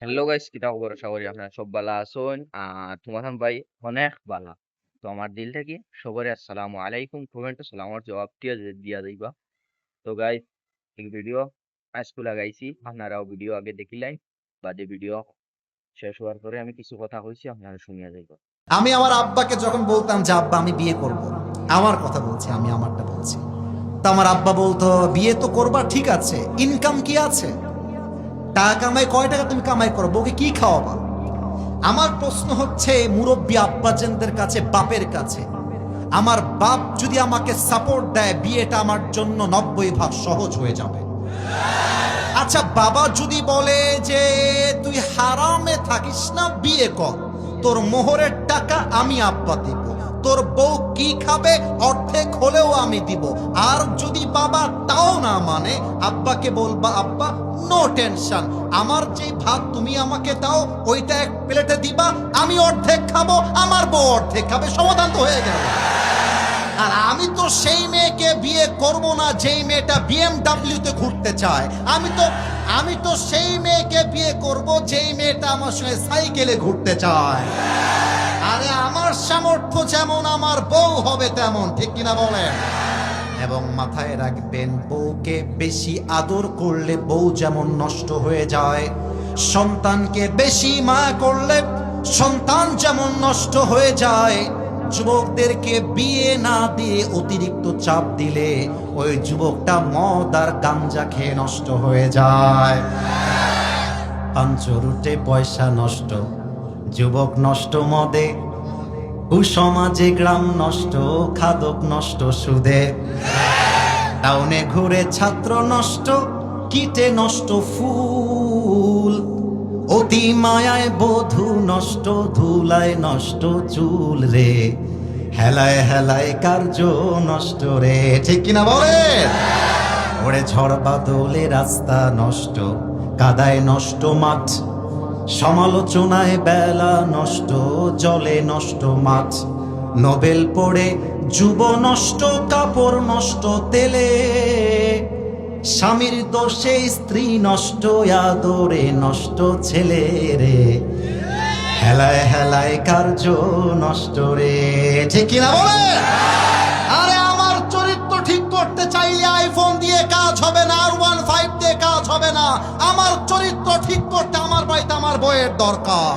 Hello guys, কিতা খবর? আশা করি আপনারা সব ভালো আছেন। তোমার ভাই অনেক ভালো। তো আমার দিল থেকে সবারই আসসালামু আলাইকুম কমেন্টে সালামের জবাব দিয়া যাইবা। তো গাইস, এই ভিডিও আজকে লাগাইছি, আপনারাও ভিডিও আগে দেখিলাই, বাদে ভিডিও শেষ হওয়ার পরে আমি কিছু কথা কইছি, আপনারা শুনিয়া যাইবা। আমি আমার আব্বাকে যখন বলতাম যে আব্বা আমি বিয়ে করব, আমার কথা বলছি, আমি আমারটা বলছি, তো আমার আব্বা বলতো বিয়ে তো করবা ঠিক আছে, ইনকাম কি আছে? টাকা কামাই, কয় টাকা তুমি কামাই করো, বউকে কি খাওয়াবা? আমার প্রশ্ন হচ্ছে মুরব্বী আব্বাজেনদের কাছে, বাপের কাছে, আমার বাপ যদি আমাকে সাপোর্ট দেয় বিয়েটা আমার জন্য 90 ভাগ সহজ হয়ে যাবে। আচ্ছা বাবা যদি বলে যে তুই হারামে থাকিস না, বিয়ে কর, তোর মোহরের টাকা আমি আব্বা দিব, তোর বউ কি খাবে অর্ধেক হলেও আমি দিব। আর যদি বাবা তাও না মানে, আব্বাকে বলবা আব্বা নো টেনশন, আমার যে ভাত তুমি আমাকে দাও ওইটা এক প্লেটে দিবা, আমি অর্ধেক খাবো, আমার বউ অর্ধেক খাবে, সমাধান তো হয়ে গেল। আর আমি তো সেই মেয়েকে বিয়ে করব না যেই মেয়েটা বিএমডব্লিউতে ঘুরতে চায়। আমি তো সেই মেয়েকে বিয়ে করব যেই মেয়েটা আমার সঙ্গে সাইকেলে ঘুরতে চায়। আরে আমার সামর্থ্য যেমন আমার বউ হবে তেমন, ঠিক কিনা বলেন? এবং মাথায় রাখবেন, বউকে বেশি আদর করলে বউ যেমন নষ্ট হয়ে যায়, সন্তানকে বেশি মায়া করলে সন্তান যেমন নষ্ট হয়ে যায়। যুবকদেরকে বিয়ে না দিয়ে অতিরিক্ত চাপ দিলে ওই যুবকটা মদ আর গাঞ্জা খেয়ে নষ্ট হয়ে যায়। পাঞ্চরুটে পয়সা নষ্ট, যুবক নষ্ট মদে, কুসমাজে গ্রাম নষ্ট, খাদক নষ্ট সুদে, টাউনে ঘুরে ছাত্র নষ্ট, কিটে নষ্ট ফুল, অতি মায়ায় বধূ নষ্ট, ধুলায় নষ্ট চুল রে, হেলায় হেলায় কার্য নষ্ট রে, ঠিক কিনা বলে? ওরে ঝড় বাদলে রাস্তা নষ্ট, কাদায় নষ্ট মাঠ, সমালোচনায় বেলা নষ্ট, জলে নষ্ট মাছ, নোবেল পড়ে যুব নষ্ট, কাপড় নষ্ট তেলে, স্বামীর দোষে স্ত্রী নষ্ট, আদরে নষ্ট ছেলে রে, হেলায় হেলায় কার্য নষ্ট রে, ঠিক কিনা বলে? আরে আমার চরিত্র ঠিক করতে চাইলে আইফোন দিয়ে কাজ হবে না, আর 15 দিয়ে কাজ হবে না। আমার চরিত্র ঠিক করতে আমার বাড়িতে আমার বইয়ের দরকার।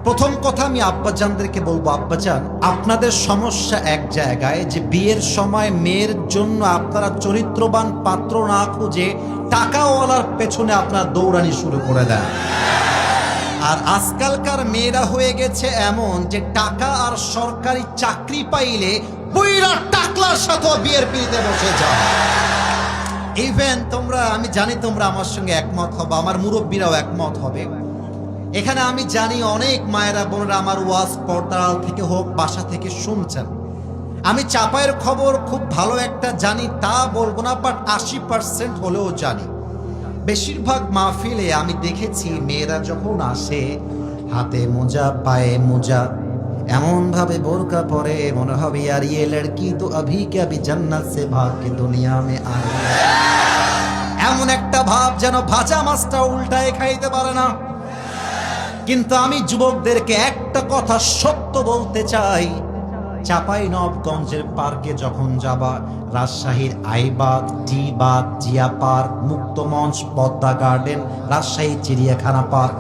প্রথম কথা আমি আব্বাজানদেরকে বলবো, আব্বাজান আপনাদের সমস্যা এক জায়গায়, যে বিয়ের সময় মেয়ের জন্য আপনারা চরিত্রবান পাত্র না খুঁজে টাকাওয়ালার পেছনে আপনার দৌড়ানি শুরু করে দেন। আর আজকালকার মেয়েরা হয়ে গেছে এমন যে টাকা আর সরকারি চাকরি পাইলে বুইরা টাকলার সাথে বিয়ের পিড়িতে বসে যায়। ইভেন তোমরা, আমি জানি তোমরা আমার সঙ্গে একমত হবে, আমার মুরব্বীরাও একমত হবে। এখানে আমি জানি অনেক মায়েরা বোনেরা আমার ওয়াজ পর্দার থেকে হোক বাসা থেকে শুনছেন। আমি চাপায়ের খবর খুব ভালো একটা জানি তা বলবো না, বাট 80% হলেও জানি। বেশিরভাগ মাহফিলে আমি দেখেছি মেয়েরা যখন আসে হাতে মোজা পায়ে মোজা, এমন ভাবে বোরকা পরে মনে হবে यार ये लड़की तो अभी के अभी जन्नत से भाग के दुनिया में आई है। এমন একটা ভাব যেন ভাজা মাছটা উল্টায় খাইতে পারে না। কিন্তু আমি যুবকদেরকে একটা কথা সত্য বলতে চাই, চাপাই নবগঞ্জের পার্কে যখন যাবা, রাজশাহীর আইবাদ, টিবাদ, জিয়া পার্ক, মুক্তমঞ্চ, পদ্মা গার্ডেন, রাজশাহী চিড়িয়াখানা park,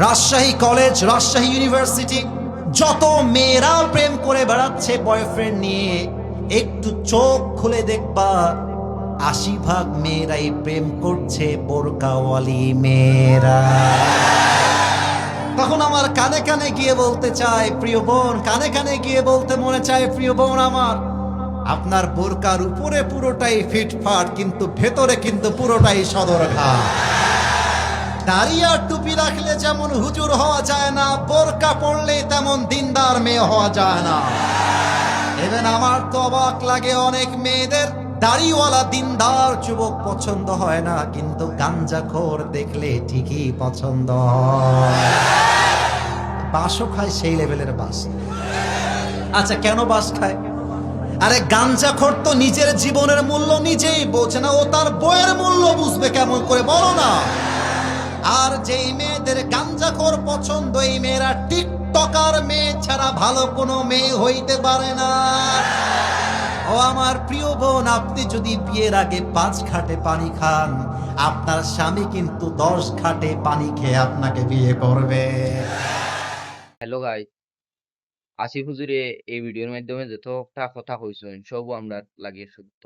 Rajshahi college, Rajshahi university, যত মেয়েরা প্রেম করে বেড়াচ্ছে বয়ফ্রেন্ড নিয়ে, একটু চোখ খুলে দেখবা 80 ভাগ মেয়েরাই প্রেম করছে বোরকাওয়ালি মেয়েরা। তখন আমার কানে কানে গিয়ে বলতে চাই প্রিয় বোন, কানে কানে গিয়ে বলতে মনে চায় প্রিয় বোন আমার, আপনার বোরকার উপরে পুরোটাই ফিটফাট, কিন্তু ভেতরে কিন্তু পুরোটাই সদরঘাট। দাঁড়িয়ে আর টুপি রাখলে যেমন হুজুর হওয়া যায় না, বোরকা পড়লে তেমন দিনদার মেয়ে হওয়া যায় না। এবেন আমার তো অবাক লাগে, অনেক মেয়েদের দাড়িওয়ালা দিনদার যুবক পছন্দ হয় না, কিন্তু গাঞ্জাখোর দেখলে ঠিকই পছন্দ হয়। বাসও খায় সেই লেভেলের বাস। আচ্ছা কেন বাস খায়? আরে গাঞ্জাখোর তো নিজের জীবনের মূল্য নিজেই বোঝে না, ও তার বইয়ের মূল্য বুঝবে কেমন করে বলো না? আর যেই মেয়েদের গাঞ্জাখোর পছন্দ, এই মেয়েরা টিকটকার মেয়ে ছাড়া ভালো কোনো মেয়ে হইতে পারে না। ও আমার প্রিয় বোন, আপনি যদি বিয়ের আগে 5 ঘাটে পানি খান, আপনার স্বামী কিন্তু 10 ঘাটে পানি খেয়ে আপনাকে বিয়ে করবে। হ্যালো গাইস, আসিফ হুজুরে এই ভিডিওর মাধ্যমে যতটা কথা কইছেন সবও আমরা লাগিয়ে সত্য।